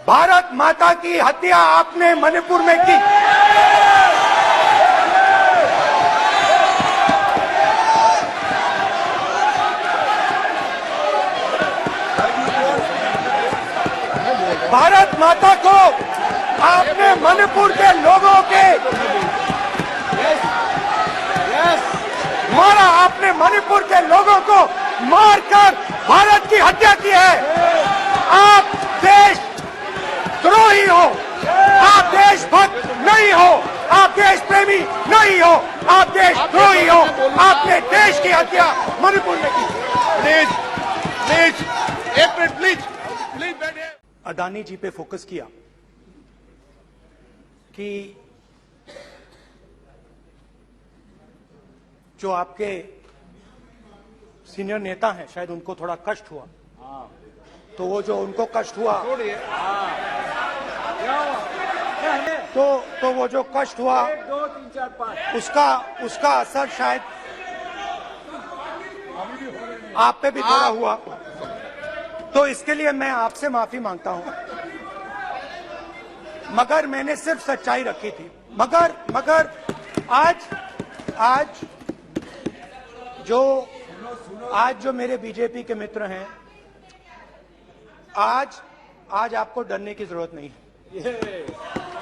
भारत माता की हत्या आपने मणिपुर में की। भारत माता को आपने मणिपुर के लोगों के मारा, आपने मणिपुर के लोगों को मारकर भारत की हत्या की है। आप देश द्रोही हो, आप देशभक्त नहीं हो, आप देश प्रेमी नहीं हो, आप देशद्रोही हो। आपने देश की हत्या मणिपुर में की। प्लीज प्लीज एक मिनट प्लीज प्लीज बैठिए। अदानी जी पे फोकस किया कि जो आपके सीनियर नेता हैं, शायद उनको थोड़ा कष्ट हुआ, तो वो जो उनको कष्ट हुआ तो वो जो कष्ट हुआ 1 2 3 4 5 उसका असर शायद आप पे भी थोड़ा हुआ। तो इसके लिए मैं आपसे माफी मांगता हूं, मगर मैंने सिर्फ सच्चाई रखी थी। मगर आज जो मेरे बीजेपी के मित्र हैं, आज आपको डरने की जरूरत नहीं है।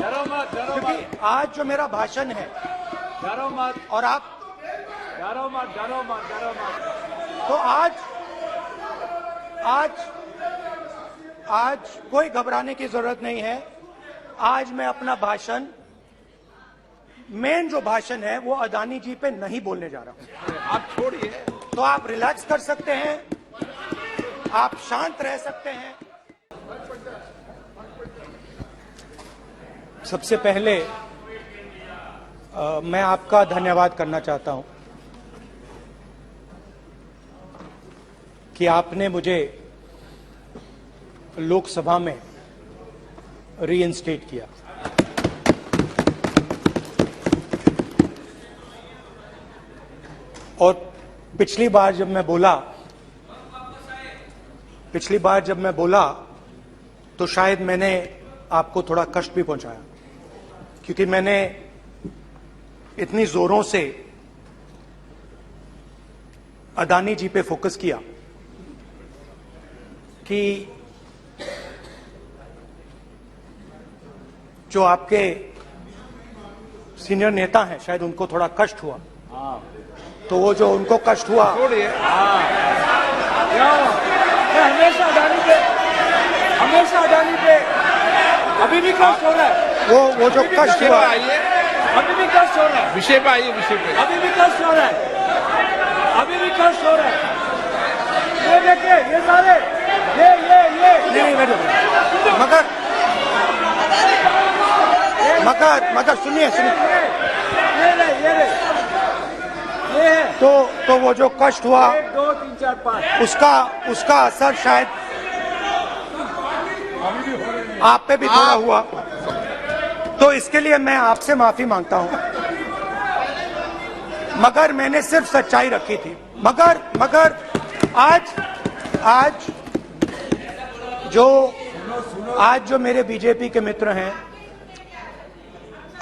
डरो मत क्योंकि आज जो मेरा भाषण है, डरो मत और आप डरो मत तो आज कोई घबराने की जरूरत नहीं है। आज मैं अपना भाषण, मेन जो भाषण है वो अदानी जी पे नहीं बोलने जा रहा हूं। आप छोड़िए, तो आप रिलैक्स कर सकते हैं, आप शांत रह सकते हैं। सबसे पहले मैं आपका धन्यवाद करना चाहता हूं कि आपने मुझे लोकसभा में रीइंस्टेट किया। और पिछली बार जब मैं बोला तो शायद मैंने आपको थोड़ा कष्ट भी पहुंचाया, क्योंकि मैंने इतनी जोरों से अदानी जी पे फोकस किया कि जो आपके सीनियर नेता हैं, शायद उनको थोड़ा कष्ट हुआ, तो वो जो उनको कष्ट हुआ छोड़िए। हमेशा अडानी पे अभी भी कष्ट हो रहा है। वो जो कष्ट हुआ, अभी भी कष्ट हो रहा है। विषय पे आइए, विषय पे। अभी भी कष्ट हो रहा है। ये देखिए, ये सारे नहीं मगर सुनिए तो वो जो कष्ट हुआ 1 2 3 4 5 उसका असर शायद आप पे भी थोड़ा हुआ। तो इसके लिए मैं आपसे माफी मांगता हूं, मगर मैंने सिर्फ सच्चाई रखी थी। मगर आज जो मेरे बीजेपी के मित्र हैं,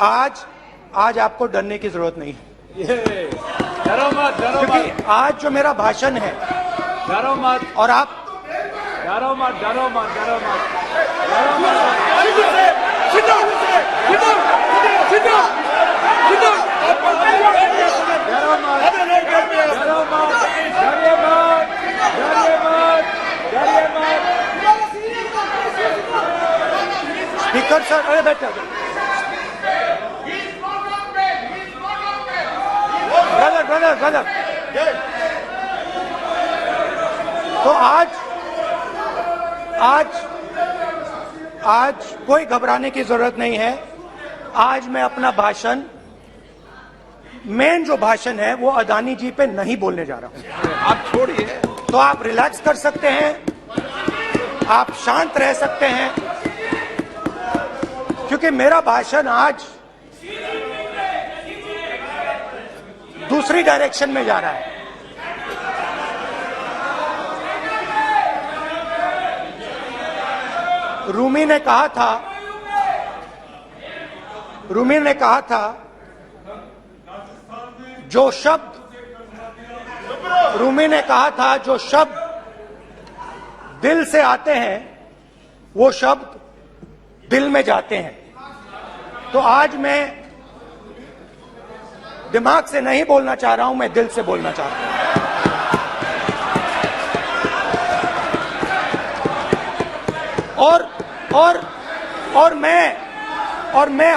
आज आपको डरने की जरूरत नहीं है। डरो मत क्योंकि आज जो मेरा भाषण है, डरो मत और आप डरो मत स्पीकर सर, अरे बैठे ब्रदर। तो आज कोई घबराने की जरूरत नहीं है। आज मैं अपना भाषण, मेन जो भाषण है वो अदानी जी पे नहीं बोलने जा रहा हूं। आप छोड़िए, तो आप रिलैक्स कर सकते हैं, आप शांत रह सकते हैं, क्योंकि मेरा भाषण आज दूसरी डायरेक्शन में जा रहा है। रूमी ने कहा था जो शब्द दिल से आते हैं वो शब्द दिल में जाते हैं। तो आज मैं दिमाग से नहीं बोलना चाह रहा हूं, मैं दिल से बोलना चाह रहा हूं। और मैं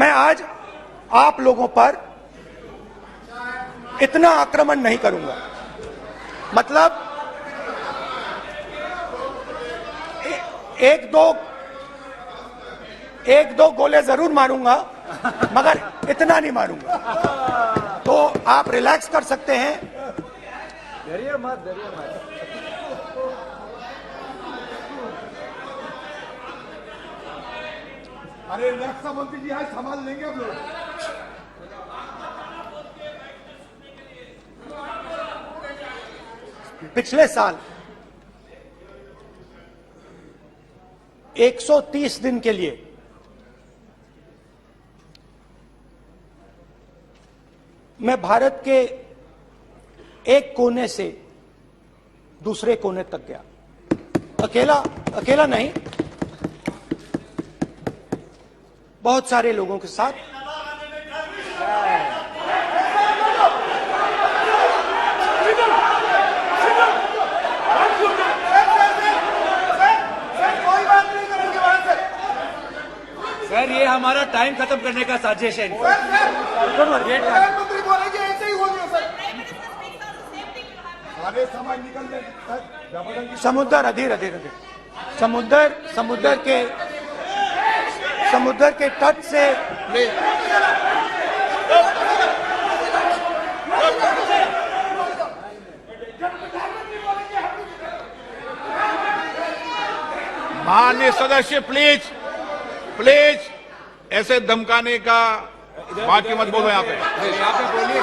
आज आप लोगों पर इतना आक्रमण नहीं करूंगा। मतलब एक दो गोले जरूर मारूंगा, मगर इतना नहीं मारूंगा। तो आप रिलैक्स कर सकते हैं। डरिए मत। अरे रक्षा मंत्री जी आज संभाल लेंगे हम लोग। पिछले साल 130 दिन के लिए मैं भारत के एक कोने से दूसरे कोने तक गया। अकेला नहीं, बहुत सारे लोगों के साथ। सर ये हमारा टाइम खत्म करने का साजिश है। प्रधानमंत्री बोलेंगे ऐसे ही हो गया सर। सारे समाज निकल गए। समुद्र अधीर समुद्र के तट से माननीय सदस्य प्लीज ऐसे धमकाने का बात मत बोलो यहाँ पे। बोलिए।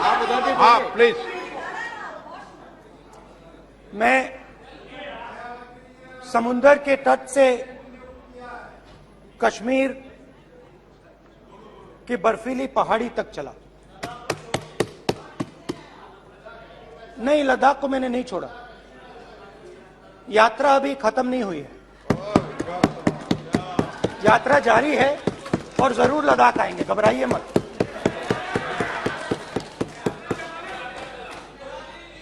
आप उधर भी हाँ प्लीज। मैं समुद्र के तट से कश्मीर की बर्फीली पहाड़ी तक चला। नहीं, लद्दाख को मैंने नहीं छोड़ा। यात्रा अभी खत्म नहीं हुई है, यात्रा जारी है और जरूर लद्दाख आएंगे, घबराइए मत।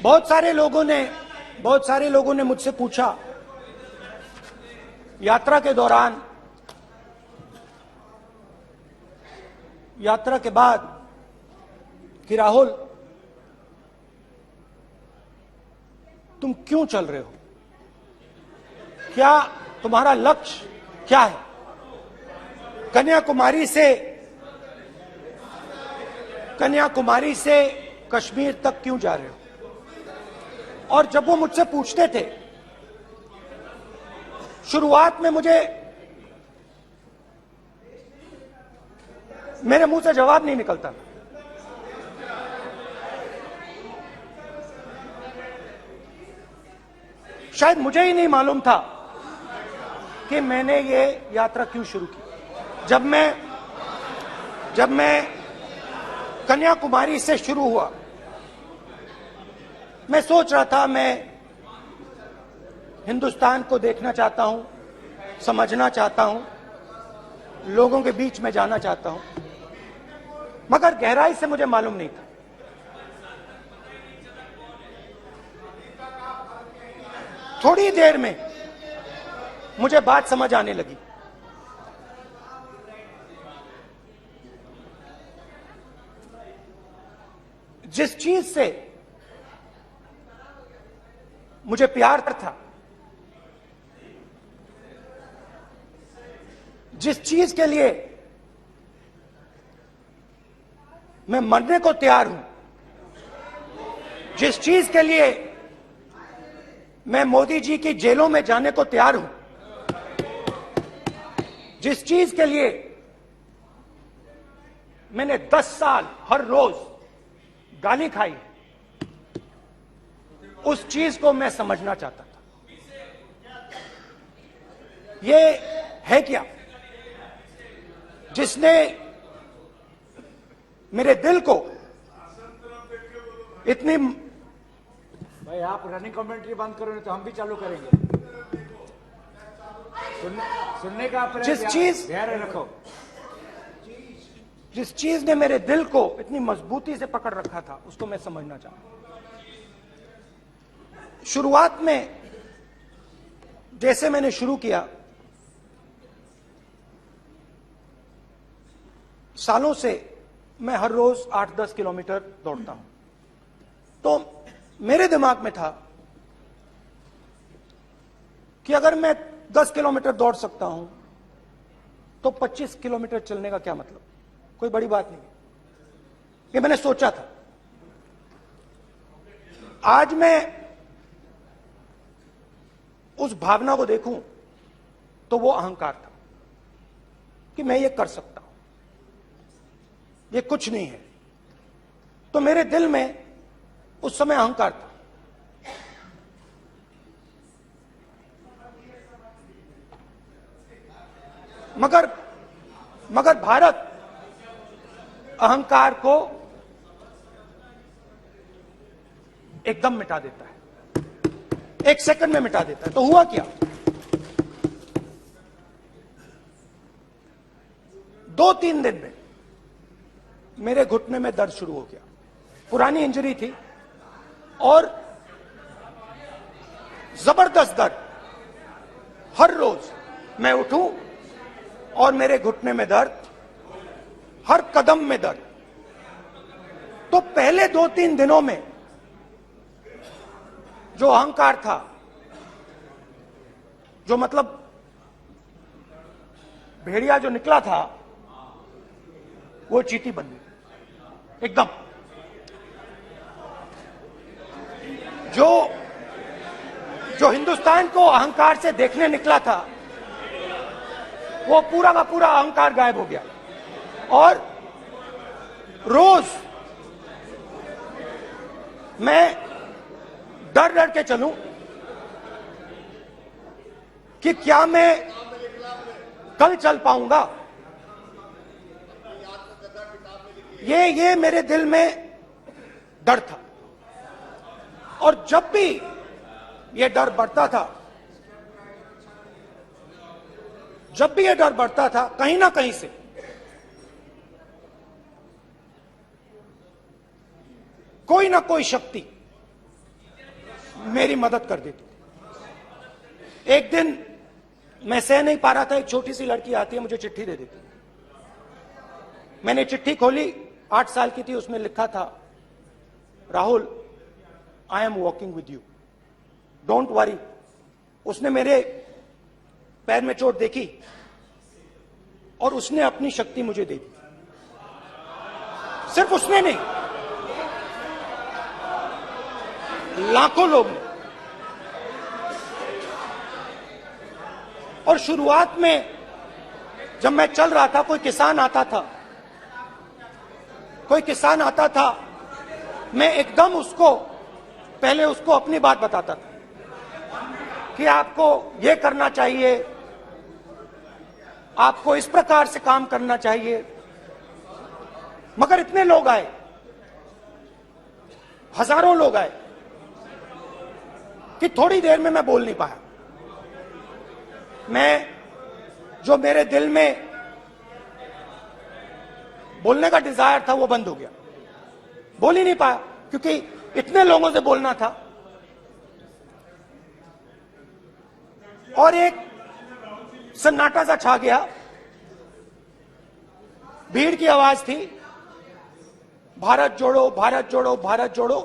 बहुत सारे लोगों ने मुझसे पूछा यात्रा के दौरान, यात्रा के बाद कि राहुल तुम क्यों चल रहे हो, क्या तुम्हारा लक्ष्य क्या है, कन्याकुमारी से कश्मीर तक क्यों जा रहे हो। और जब वो मुझसे पूछते थे, शुरुआत में मेरे मुंह से जवाब नहीं निकलता। शायद मुझे ही नहीं मालूम था कि मैंने ये यात्रा क्यों शुरू की। जब मैं कन्याकुमारी से शुरू हुआ, मैं सोच रहा था मैं हिंदुस्तान को देखना चाहता हूं, समझना चाहता हूं, लोगों के बीच में जाना चाहता हूं, मगर गहराई से मुझे मालूम नहीं था। थोड़ी देर में मुझे बात समझ आने लगी। जिस चीज से मुझे प्यार था, जिस चीज के लिए मैं मरने को तैयार हूं, जिस चीज के लिए मैं मोदी जी की जेलों में जाने को तैयार हूं, जिस चीज के लिए मैंने 10 साल हर रोज गाली खाई, उस चीज को मैं समझना चाहता था। ये है क्या जिसने मेरे दिल को इतनी, भाई आप रनिंग कमेंट्री बंद करो नहीं तो हम भी चालू करेंगे। सुनने का आप धैर्य रखो। जिस चीज ने मेरे दिल को इतनी मजबूती से पकड़ रखा था उसको मैं समझना चाहता हूं। शुरुआत में जैसे मैंने शुरू किया, सालों से मैं हर रोज 8-10 किलोमीटर दौड़ता हूं, तो मेरे दिमाग में था कि अगर मैं 10 किलोमीटर दौड़ सकता हूं तो 25 किलोमीटर चलने का क्या मतलब, कोई बड़ी बात नहीं। ये मैंने सोचा था। आज मैं उस भावना को देखूं तो वो अहंकार था कि मैं ये कर सकता हूं, ये कुछ नहीं है। तो मेरे दिल में उस समय अहंकार था। मगर भारत अहंकार को एकदम मिटा देता है, 1 सेकंड में मिटा देता है। तो हुआ क्या, 2-3 दिन में मेरे घुटने में दर्द शुरू हो गया। पुरानी इंजरी थी और जबरदस्त दर्द। हर रोज मैं उठूं और मेरे घुटने में दर्द, हर कदम में दर्द। तो पहले 2-3 दिनों में जो अहंकार था, जो मतलब भेड़िया जो निकला था, वो चींटी बन गई एकदम। जो हिंदुस्तान को अहंकार से देखने निकला था, वो पूरा का पूरा अहंकार गायब हो गया। और रोज मैं डर के चलूं कि क्या मैं कल चल पाऊंगा। ये मेरे दिल में डर था। और जब भी ये डर बढ़ता था, कहीं ना कहीं से कोई ना कोई शक्ति मेरी मदद कर देती। एक दिन मैं सह नहीं पा रहा था, एक छोटी सी लड़की आती है, मुझे चिट्ठी दे देती। मैंने चिट्ठी खोली, 8 साल की थी, उसमें लिखा था, Rahul, I am walking with you, don't worry. उसने मेरे पैर में चोट देखी और उसने अपनी शक्ति मुझे दे दी। सिर्फ उसने नहीं, लाखों लोग ने। और शुरुआत में जब मैं चल रहा था, कोई किसान आता था, मैं एकदम पहले उसको अपनी बात बताता था कि आपको ये करना चाहिए, आपको इस प्रकार से काम करना चाहिए। मगर इतने लोग आए, हजारों लोग आए कि थोड़ी देर में मैं बोल नहीं पाया। जो मेरे दिल में बोलने का डिजायर था, वो बंद हो गया। बोल ही नहीं पाया क्योंकि इतने लोगों से बोलना था। और एक सन्नाटा सा छा गया, भीड़ की आवाज थी, भारत जोड़ो, भारत जोड़ो, भारत जोड़ो।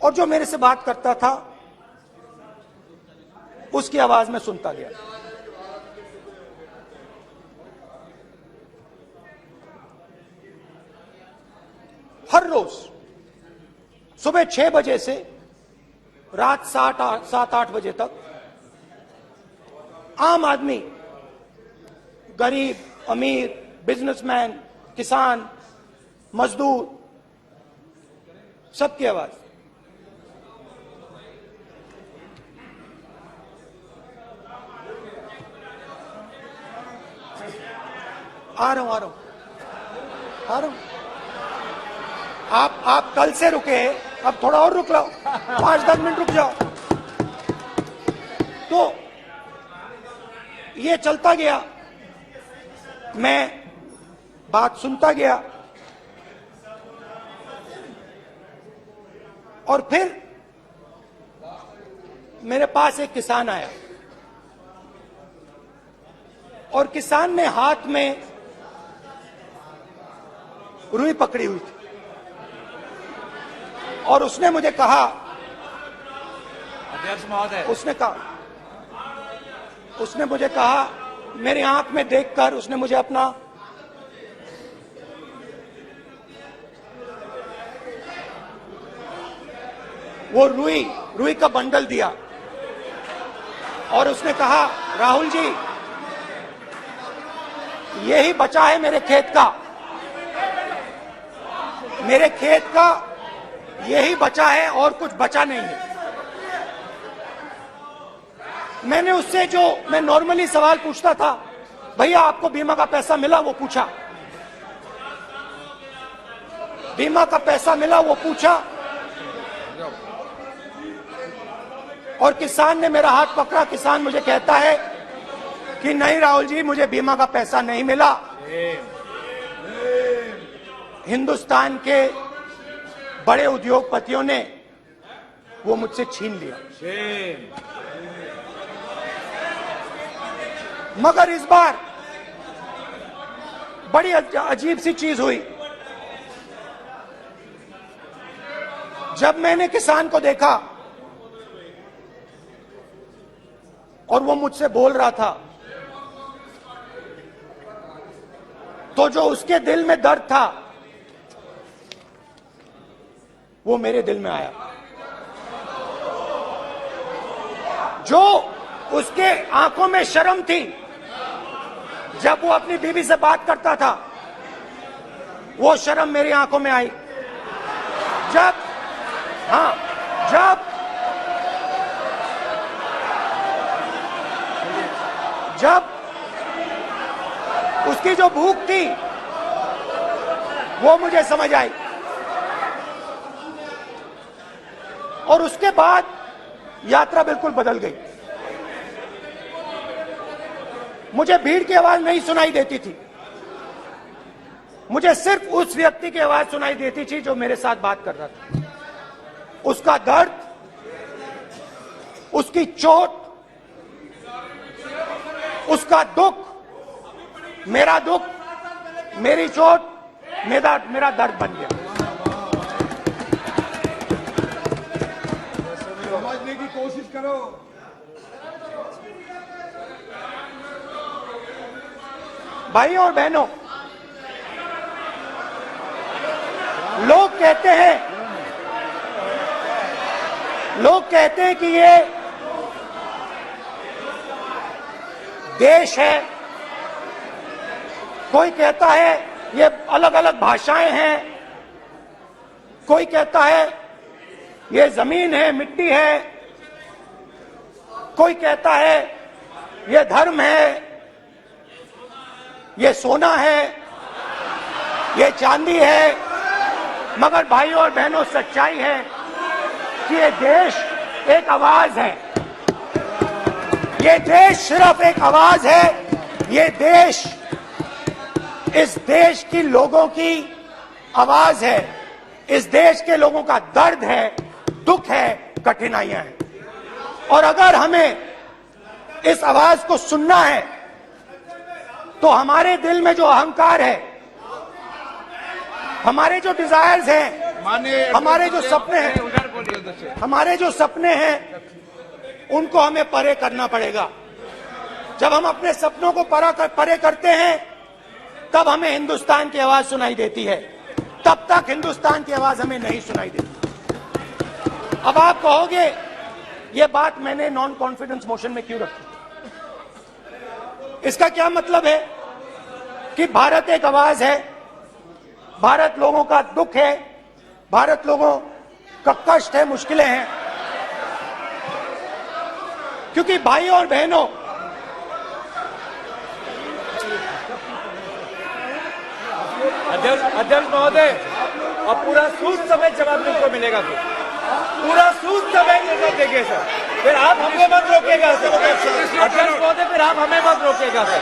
और जो मेरे से बात करता था, उसकी आवाज में सुनता गया। हर रोज सुबह 6 बजे से रात 7-8 बजे तक आम आदमी, गरीब, अमीर, बिजनेसमैन, किसान, मजदूर, सबकी आवाज। आ रहा हूं आप कल से रुके, अब थोड़ा और रुक लो, 5-10 मिनट रुक जाओ। तो ये चलता गया, मैं बात सुनता गया, और फिर मेरे पास एक किसान आया, और किसान ने हाथ में रुई पकड़ी हुई थी, और उसने मुझे कहा, अध्यक्ष महोदय, उसने मुझे कहा, मेरी आंख में देखकर उसने मुझे अपना वो रुई का बंडल दिया, और उसने कहा, राहुल जी, यही बचा है मेरे खेत का यही बचा है, और कुछ बचा नहीं है। मैंने उससे जो मैं नॉर्मली सवाल पूछता था, भैया आपको बीमा का पैसा मिला, वो पूछा, बीमा का पैसा मिला, वो पूछा, और किसान ने मेरा हाथ पकड़ा। किसान मुझे कहता है कि नहीं राहुल जी, मुझे बीमा का पैसा नहीं मिला, हिंदुस्तान के बड़े उद्योगपतियों ने वो मुझसे छीन लिया। मगर इस बार बड़ी अजीब सी चीज हुई। जब मैंने किसान को देखा और वो मुझसे बोल रहा था, तो जो उसके दिल में दर्द था वो मेरे दिल में आया। जो उसके आंखों में शर्म थी जब वो अपनी बीवी से बात करता था, वो शर्म मेरी आंखों में आई। जब उसकी जो भूख थी वो मुझे समझ आई। और उसके बाद यात्रा बिल्कुल बदल गई। मुझे भीड़ की आवाज नहीं सुनाई देती थी, मुझे सिर्फ उस व्यक्ति की आवाज सुनाई देती थी जो मेरे साथ बात कर रहा था। उसका दर्द, उसकी चोट, उसका दुख, मेरा दुख, मेरी चोट, मेरा दर्द बन गया। समझने की कोशिश करो। भाइयों और बहनों, लोग कहते हैं कि ये देश है, कोई कहता है ये अलग अलग भाषाएं हैं, कोई कहता है ये जमीन है, मिट्टी है, कोई कहता है ये धर्म है, ये सोना है, ये चांदी है। मगर भाइयों और बहनों, सच्चाई है कि ये देश एक आवाज है। ये देश सिर्फ एक आवाज है। ये देश इस देश की लोगों की आवाज है। इस देश के लोगों का दर्द है, दुख है, कठिनाइयां हैं। और अगर हमें इस आवाज को सुनना है तो हमारे दिल में जो अहंकार है, हमारे जो डिजायर्स हैं, हमारे जो सपने हैं, उनको हमें परे करना पड़ेगा। जब हम अपने सपनों को परे करते हैं, तब हमें हिंदुस्तान की आवाज सुनाई देती है। तब तक हिंदुस्तान की आवाज हमें नहीं सुनाई देती। अब आप कहोगे ये बात मैंने नॉन कॉन्फिडेंस मोशन में क्यों रखी? इसका क्या मतलब है कि भारत एक आवाज है, भारत लोगों का दुख है, भारत लोगों का कष्ट है, मुश्किलें हैं। क्योंकि भाइयों और बहनों, अध्यक्ष महोदय, और पूरा सूद समेत जवाब तुमको मिलेगा फिर, पूरा सूद समेत जवाब देंगे सर। फिर आप हमें मत रोकेगा सर, अध्यक्ष महोदय, फिर आप हमें मत रोकेगा सर,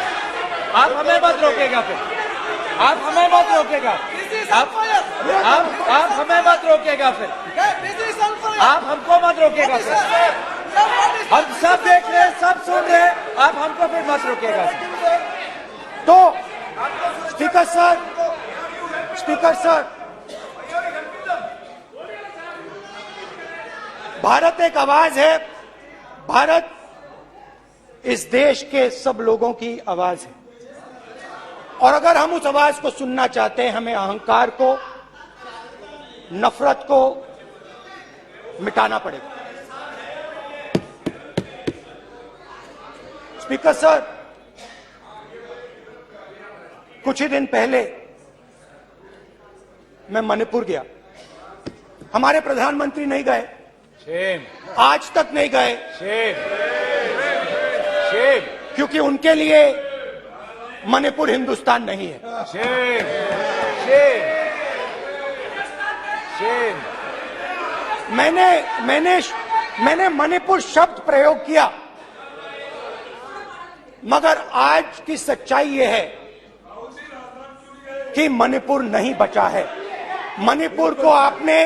आप हमें मत रोकेगा फिर, आप हमें मत रोकेगा, आप हमें मत रोकेगा फिर, आप हमको मत रोकेगा सर। हम सब देख रहे हैं, सब सुन रहे हैं, आप हमको फिर मत रोकेगा सर। तो स्पीकर सर, भारत एक आवाज है, भारत इस देश के सब लोगों की आवाज है, और अगर हम उस आवाज को सुनना चाहते हैं, हमें अहंकार को, नफरत को मिटाना पड़ेगा। स्पीकर सर, कुछ ही दिन पहले मैं मणिपुर गया, हमारे प्रधानमंत्री नहीं गए, आज तक नहीं गए, क्योंकि उनके लिए मणिपुर हिंदुस्तान नहीं है। मैंने मणिपुर शब्द प्रयोग किया, मगर आज की सच्चाई यह है कि मणिपुर नहीं बचा है। मणिपुर को आपने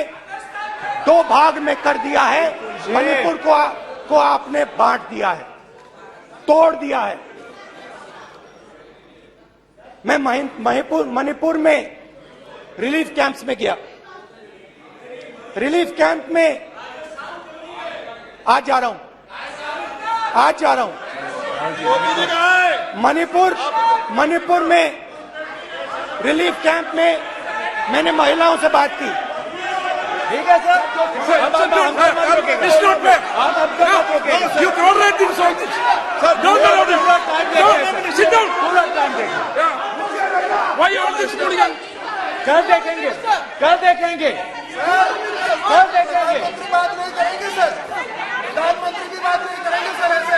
दो भाग में कर दिया है, मणिपुर को आपने बांट दिया है, तोड़ दिया है। मैं मणिपुर में रिलीफ कैंप्स में गया, रिलीफ कैंप में आज जा रहा हूं, मणिपुर में रिलीफ कैंप में मैंने महिलाओं से बात की। ठीक है sir, It's not fair. You tolerate this all this. Don't allow this. Sit down. पूरा टाइम देखेंगे, Why you all this hooligan? कल देखेंगे, कल देखेंगे, कल देखेंगे। बात नहीं करेंगे सर, प्रधानमंत्री की बात नहीं करेंगे सर ऐसे।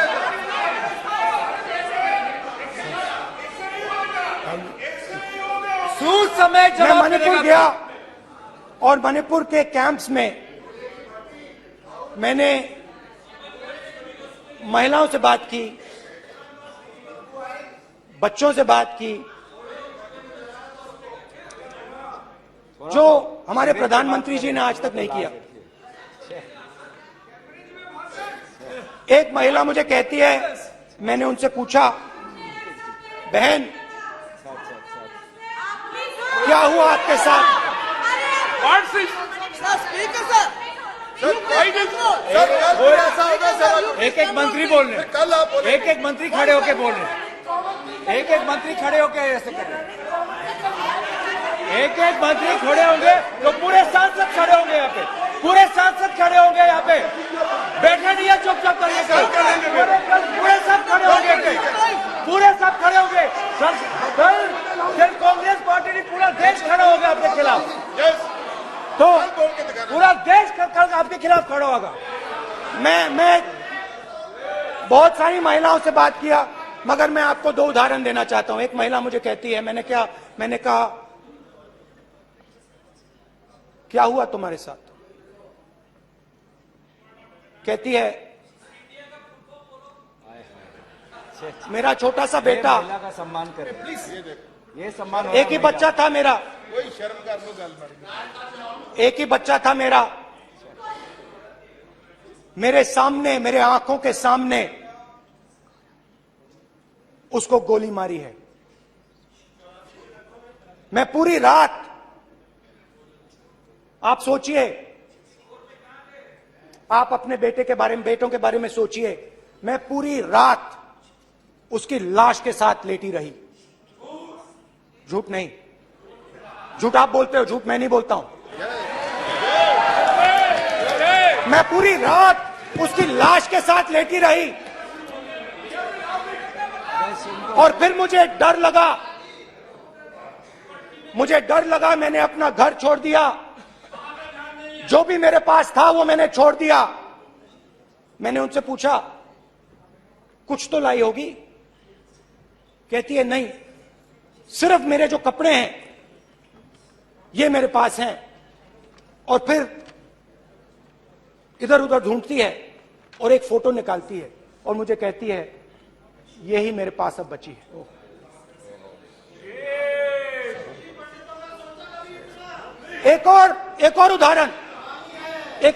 सूद समय मैं जवाब मणिपुर मिलेगा। गया और मणिपुर के कैंप्स में मैंने महिलाओं से बात की, बच्चों से बात की, जो हमारे प्रधानमंत्री जी ने आज तक नहीं किया। एक महिला मुझे कहती है, मैंने उनसे पूछा, बहन क्या हुआ आपके साथ? What's this? Speaker sir, Why this? Sir कल भी ऐसा होगा सर। एक एक मंत्री बोल रहे हैं, कल आप बोले एक एक मंत्री खड़े होके बोल रहे हैं, एक एक मंत्री खड़े होके ऐसे कर रहे हैं, एक एक मंत्री खड़े होंगे तो पूरे सांसद खड़े होंगे यहाँ पे, पूरे सांसद खड़े होंगे यहाँ पे, बैठे नहीं है चुपचाप करिए, पूरे सब खड़े होंगे, पूरे सब खड़े होंगे। कल कांग्रेस पार्टी ने पूरा देश खड़ा होगा आपके खिलाफ, तो पूरा देश कल आपके खिलाफ खड़ा होगा। मैं बहुत सारी महिलाओं से बात किया, मगर मैं आपको दो उदाहरण देना चाहता हूं। एक महिला मुझे कहती है, मैंने कहा क्या हुआ तुम्हारे साथ? कहती है, मेरा छोटा सा बेटा, महिला का सम्मान करें प्लीज, ये सम्मान एक ही बच्चा था मेरा, कोई शर्म कर लो गल मारी। एक ही बच्चा था मेरा, मेरे सामने, मेरे आंखों के सामने उसको गोली मारी है। मैं पूरी रात, आप सोचिए, आप अपने बेटों के बारे में सोचिए, मैं पूरी रात उसकी लाश के साथ लेटी रही। झूठ नहीं, झूठ आप बोलते हो, झूठ मैं नहीं बोलता हूं। मैं पूरी रात उसकी लाश के साथ लेटी रही, और फिर मुझे डर लगा, मैंने अपना घर छोड़ दिया, जो भी मेरे पास था वो मैंने छोड़ दिया। मैंने उनसे पूछा, कुछ तो लाई होगी? कहती है, नहीं, सिर्फ मेरे जो कपड़े हैं ये मेरे पास हैं, और फिर इधर उधर ढूंढती है और एक फोटो निकालती है और मुझे कहती है यही मेरे पास अब बची है। एक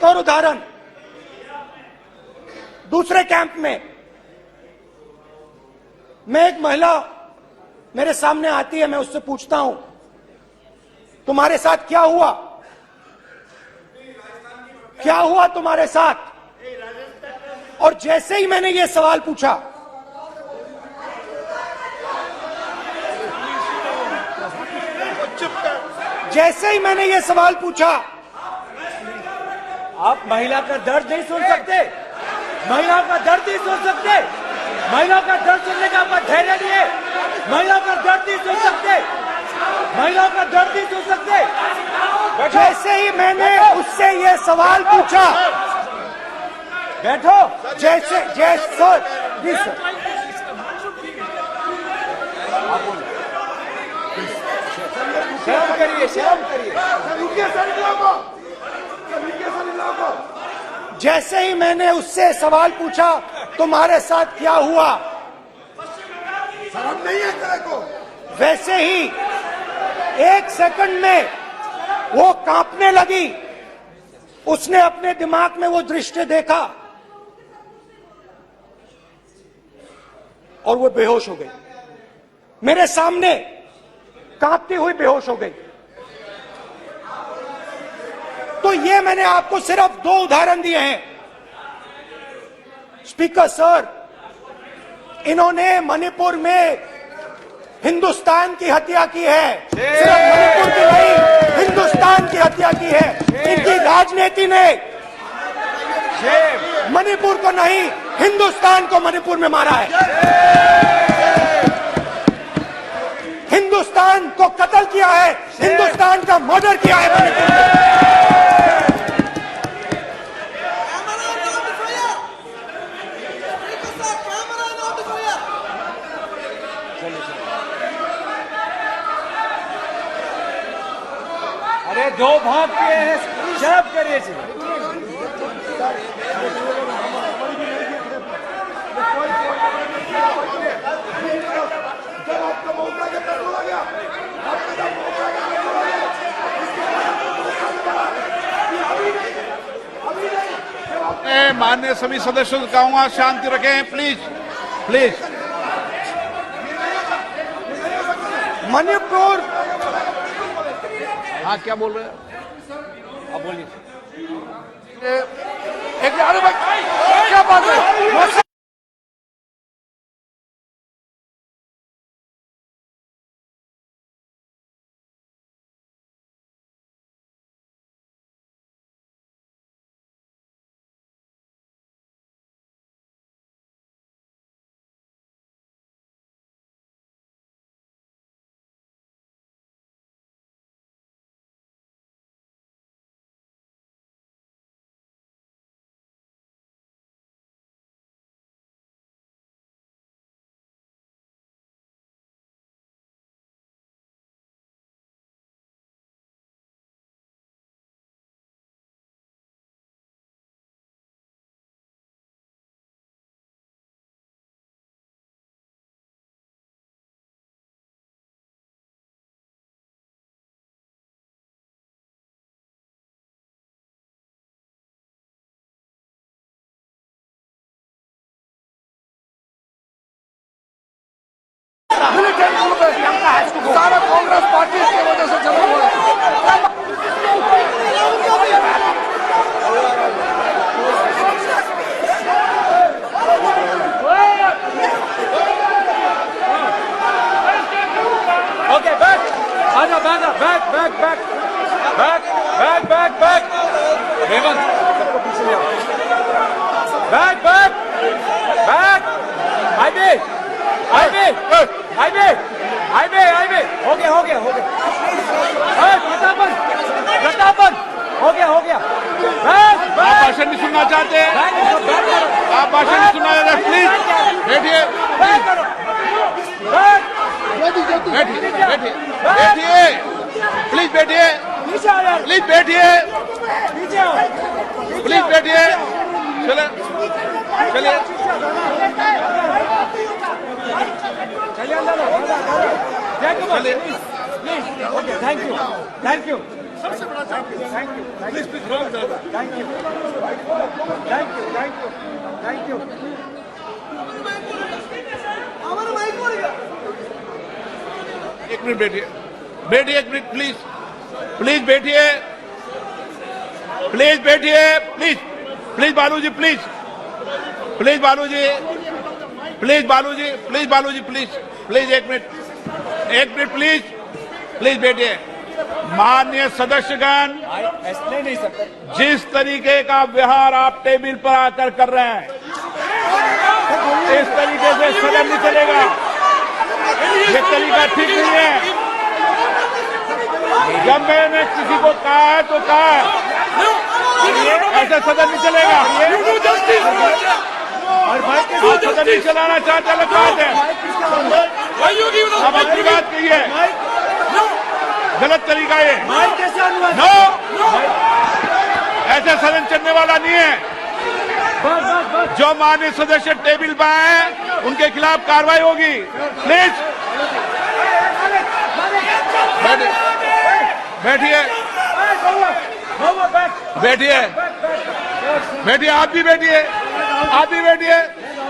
और उदाहरण दूसरे कैंप में मैं एक महिला मेरे सामने आती है, मैं उससे पूछता हूं तुम्हारे साथ क्या हुआ तुम्हारे साथ? और जैसे ही मैंने ये सवाल पूछा, आप महिला का दर्द नहीं सुन सकते? महिला का दर्द नहीं सुन सकते? महिला का दर्द सुनने का आपका धैर्य नहीं है? महिला का दर्द नहीं सुन सकते? महिला का दर्द नहीं सुन सकते? जैसे ही मैंने उससे ये सवाल पूछा, बैठो। सर प्लीज सर, शर्म करिए। जैसे ही मैंने उससे सवाल पूछा तुम्हारे साथ क्या हुआ, शर्म नहीं है तेरे को? वैसे ही एक सेकंड में वो कांपने लगी। उसने अपने दिमाग में वो दृश्य देखा और वो बेहोश हो गई। मेरे सामने कांपती हुई बेहोश हो गई। तो ये मैंने आपको सिर्फ 2 उदाहरण दिए हैं। स्पीकर सर, इन्होंने मणिपुर में हिंदुस्तान की हत्या की है। सिर्फ मणिपुर की नहीं, हिंदुस्तान की हत्या की है। इनकी राजनीति ने मणिपुर को नहीं, हिंदुस्तान को मणिपुर में मारा है। हिंदुस्तान को कत्ल किया है, हिंदुस्तान का मर्डर किया है मणिपुर में। अरे 2 भाग किए हैं, शर्म करिए। माननीय सभी सदस्यों से कहूंगा शांति रखें, प्लीज। मणिपुर, हाँ क्या बोल रहे हैं? अब बोलिए। अरे भाई क्या बात है? सारा कांग्रेस पार्टी की वजह से जमा हुआ है। Okay, back. आजा, बैक। हेमंत, सबको पीछे ले आओ। बैक। हाईवे। हो गया। प्रतापन, हो गया। आप भाषण नहीं सुनना चाहते हैं? आप भाषण नहीं सुनना चाहते? प्लीज बैठिए। बैठिए। प्लीज बैठिए, नीचे आओ यार, प्लीज बैठिए, नीचे आओ, प्लीज बैठिए। चले चलिए, चलिए अंदर लो, जय कुमार, चलिए। Please, okay, thank you, thank you, thank you, thank you, thank you, thank you, thank you, thank you. एक मिनट बैठिए, बैठिए एक मिनट प्लीज, प्लीज बैठिए, प्लीज बैठिए, please, please Baluji, please, please Baluji, please Baluji, please Baluji, please, please एक minute please, please बैठिए। माननीय सदस्यगण, ऐसे नहीं सकते, जिस तरीके का व्यवहार आप टेबल पर आकर कर रहे हैं, इस तरीके से सदन नहीं चलेगा। ये तरीका ठीक नहीं है। जब मैंने किसी को कहा है तो कहा है, ऐसे सदन नहीं चलेगा। और भाई के आप सदन नहीं चलाना चाहते, अलग बात है। आप अपनी बात कहिए, गलत तरीका ये। माइक कैसे अनुवाद, नो, ऐसे सदन चलने वाला नहीं है। बस बस बस, जो माननीय सदस्य टेबल पर आए उनके खिलाफ कार्रवाई होगी। प्लीज बैठिए, बैठिए, बैठिए, आप भी बैठिए, आप भी बैठिए।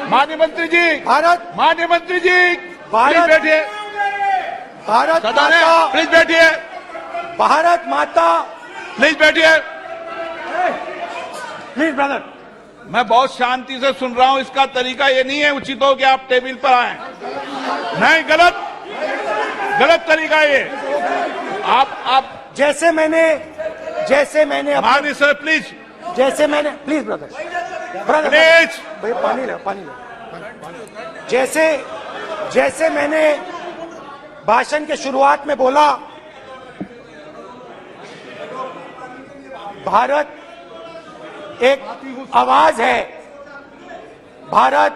माननीय मंत्री जी, माननीय मंत्री जी, प्लीज बैठिए। भारत सदन है, माता, प्लीज बैठिए, भारत माता, प्लीज बैठिए। प्लीज ब्रदर, मैं बहुत शांति से सुन रहा हूं। इसका तरीका ये नहीं है उचित हो कि आप टेबल पर आए। नहीं, गलत, गलत तरीका ये। आप जैसे मैंने माननीय sir, please, please brother, please, भैया पानी लो। जैसे मैंने भाषण के शुरुआत में बोला, भारत एक आवाज है, भारत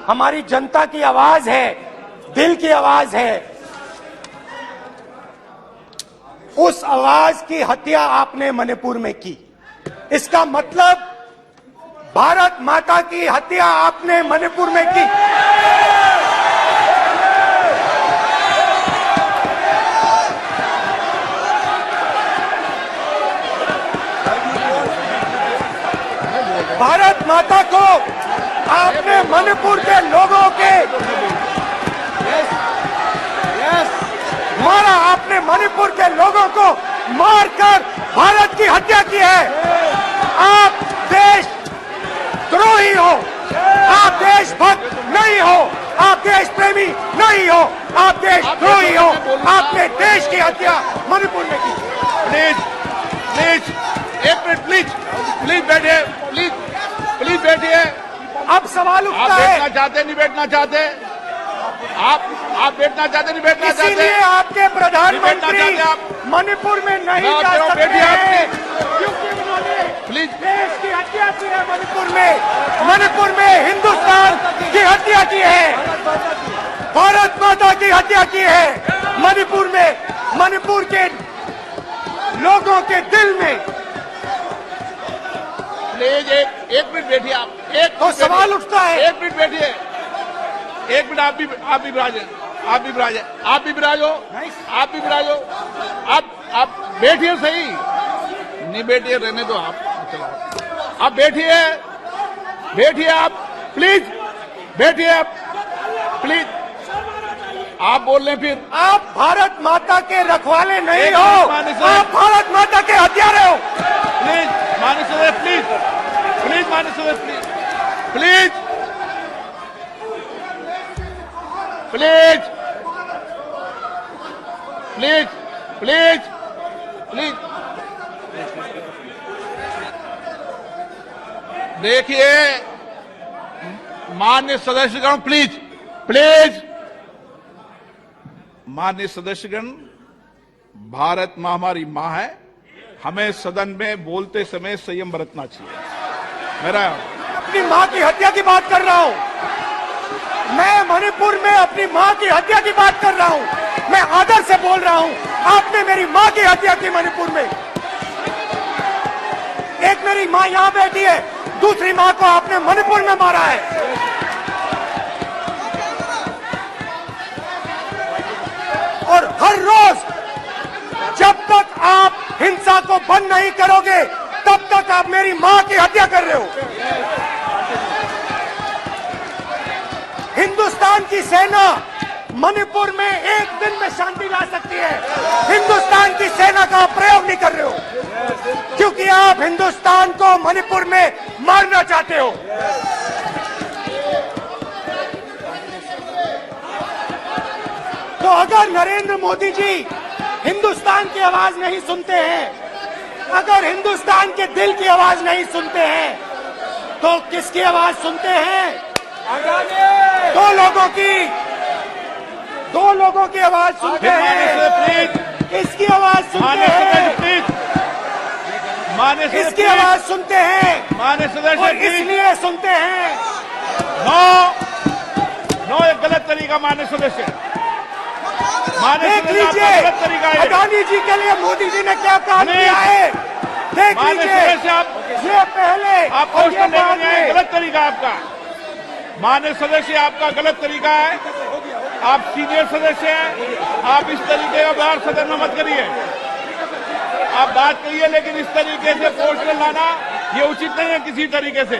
हमारी जनता की आवाज है, दिल की आवाज है। उस आवाज की हत्या आपने मणिपुर में की। इसका मतलब भारत माता की हत्या आपने मणिपुर में की। भारत माता को आपने मणिपुर के लोगों के मारा, आपने मणिपुर के लोगों को मारकर भारत की हत्या की है। आप देश द्रोही हो, आप देशभक्त नहीं हो, आप देश प्रेमी नहीं हो, आप देशद्रोही हो। आपने देश की हत्या मणिपुर में की। प्लीज, प्लीज, एक मिनट, प्लीज, प्लीज बैठिए, प्लीज, प्लीज बैठिए। अब सवाल आप उठता बैठना है, चाहते नहीं बैठना चाहते, आप बैठना चाहते नहीं बैठना चाहते। इसीलिए आपके प्रधानमंत्री चाहते आप। में नहीं ना, जा करो, सकते बैठिए आप, हैं, क्योंकि उन्होंने प्लीज, देश की हत्या की है। मणिपुर में हिंदुस्तान की हत्या की है, भारत माता की हत्या की है। मणिपुर में, मणिपुर के लोगों के दिल में। प्लीज एक मिनट बैठिए आप, एक तो मिनट सवाल बैठिए, उठता है, एक मिनट बैठिए, एक मिनट। आप भी विराजे, आप भी विराजे, आप भी विराजो, आप भी विराजो। आप बैठिए सही, नहीं बैठिए रहने दो आप। आप बैठिए, बैठिए आप, प्लीज बैठिए आप, प्लीज। आप बोल रहे हैं फिर। आप भारत माता के रखवाले नहीं एक हो, मिनट माननीय सर। आप भारत माता के हत्यारे हो। प्लीज माननीय सदस्य, प्लीज, प्लीज माननीय सदस्य, please, please, please, please, please. देखिए माननीय सदस्यगण, प्लीज, प्लीज, माननीय सदस्यगण, भारत मां हमारी मां है। हमें सदन में बोलते समय संयम बरतना चाहिए। मेरा अपनी मां की हत्या की बात कर रहा हूं, मैं मणिपुर में अपनी मां की हत्या की बात कर रहा हूं। मैं आदर से बोल रहा हूं, आपने मेरी मां की हत्या की मणिपुर में। एक मेरी मां यहां बैठी है, दूसरी मां को आपने मणिपुर में मारा है। और हर रोज जब तक आप हिंसा को बंद नहीं करोगे, तब तक आप मेरी मां की हत्या कर रहे हो। हिंदुस्तान की सेना मणिपुर में एक दिन में शांति ला सकती है। हिंदुस्तान की सेना का प्रयोग नहीं कर रहे हो, क्योंकि आप हिंदुस्तान को मणिपुर में मारना चाहते हो। तो अगर नरेंद्र मोदी जी हिंदुस्तान की आवाज नहीं सुनते हैं, अगर हिंदुस्तान के दिल की आवाज नहीं सुनते हैं, तो किसकी आवाज सुनते हैं? दो लोगों की आवाज सुनते हैं। इसकी आवाज सुनते हैं, इसकी आवाज सुनते हैं, और इसलिए सुनते हैं। नो एक गलत तरीका मान्य सदस्य, देख लीजिए अडानी जी के लिए मोदी जी ने क्या काम किया है। देख लीजिए, ये पहले आप क्वेश्चन लेकर आए, गलत तरीका आपका। मान्य सदस्य आपका गलत तरीका है, आप सीनियर सदस्य हैं, आप इस तरीके का बाहर सदन में मत करिए। आप बात करिए, लेकिन इस तरीके से पोस्टर लाना ये उचित नहीं है किसी तरीके से।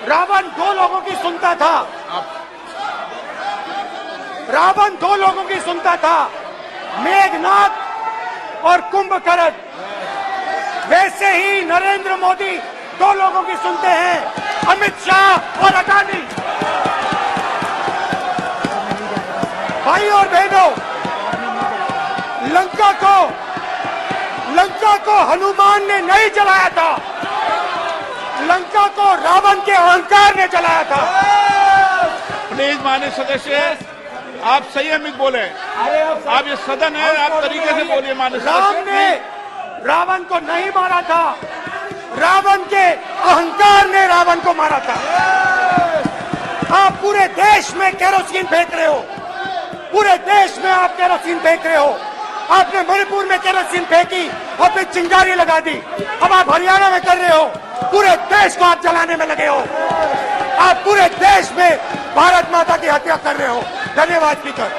रावण दो लोगों की सुनता था, रावण दो लोगों की सुनता था, मेघनाथ और कुंभकर्ण। वैसे ही नरेंद्र मोदी दो लोगों की सुनते हैं, अमित शाह और अडानी। भाई और बहनों, लंका को हनुमान ने नहीं जलाया था, लंका को रावण के अहंकार ने जलाया था। प्लीज मान्य सदस्य, आप संयमित बोले। आप ये सदन है, आप तरीके से बोलिए। मान्य राम ने रावण को नहीं मारा था, रावण के अहंकार ने रावण को मारा था। आप पूरे देश में केरोसिन फेंक रहे हो, पूरे देश में आप केरोसिन फेंक रहे हो। आपने मणिपुर में केरोसिन फेंकी और फिर चिंगारी लगा दी। अब आप हरियाणा में कर रहे हो, पूरे देश को आप जलाने में लगे हो। आप पूरे देश में भारत माता की हत्या कर रहे हो। धन्यवाद स्पीकर।